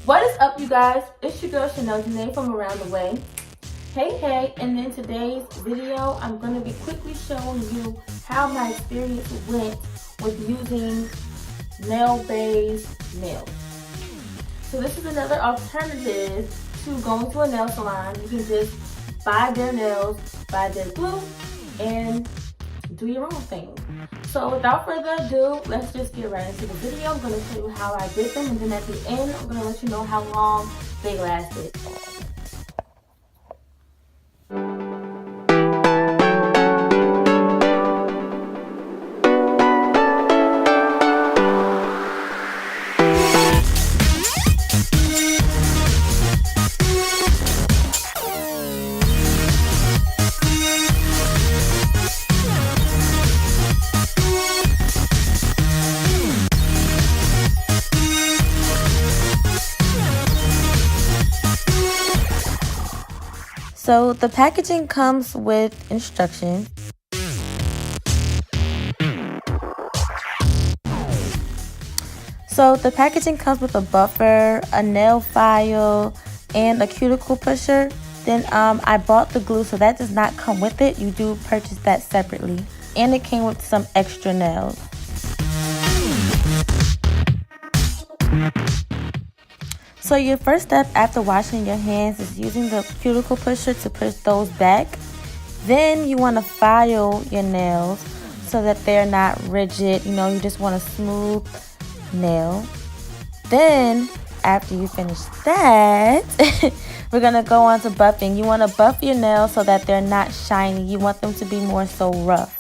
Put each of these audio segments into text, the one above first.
What is up, you guys? It's your girl Chanel Janae from Around the Way. Hey, and in today's video, I'm going to be quickly showing you how my experience went with using NailBae's nails. So this is another alternative to going to a nail salon. You can just buy their nails, buy their glue, and do your own thing. So without further ado, let's just get right into the video. I'm going to show you how I did them, and then at the end, I'm going to let you know how long they lasted. So the packaging comes with instructions. So the packaging comes with a buffer, a nail file, and a cuticle pusher. Then I bought the glue, so that does not come with it. You do purchase that separately. And it came with some extra nails. So your first step after washing your hands is using the cuticle pusher to push those back. Then you want to file your nails so that they're not rigid. You just want a smooth nail. Then after you finish that, we're going to go on to buffing. You want to buff your nails so that they're not shiny. You want them to be more so rough.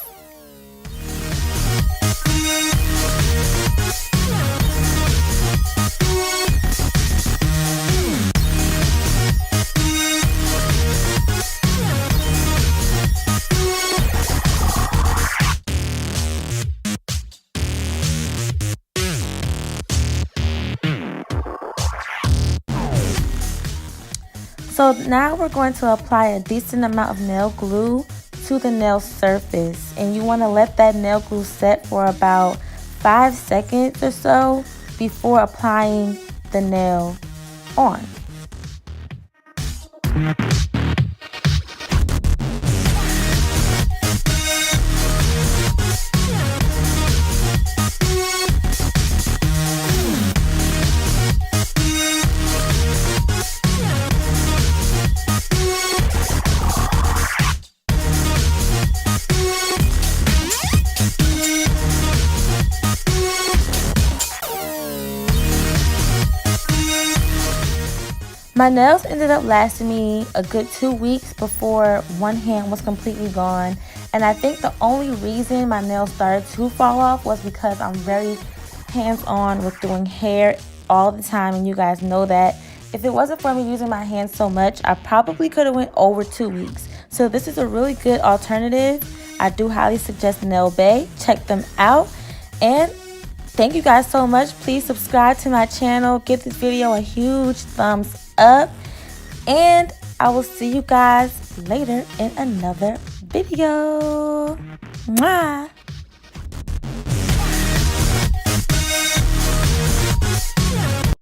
So now we're going to apply a decent amount of nail glue to the nail surface, and you want to let that nail glue set for about 5 seconds or so before applying the nail on. My nails ended up lasting me a good 2 weeks before one hand was completely gone. And I think the only reason my nails started to fall off was because I'm very hands-on with doing hair all the time. And you guys know that. If it wasn't for me using my hands so much, I probably could have went over 2 weeks. So this is a really good alternative. I do highly suggest NailBae. Check them out. And thank you guys so much. Please subscribe to my channel. Give this video a huge thumbs up. And I will see you guys later in another video. Mwah!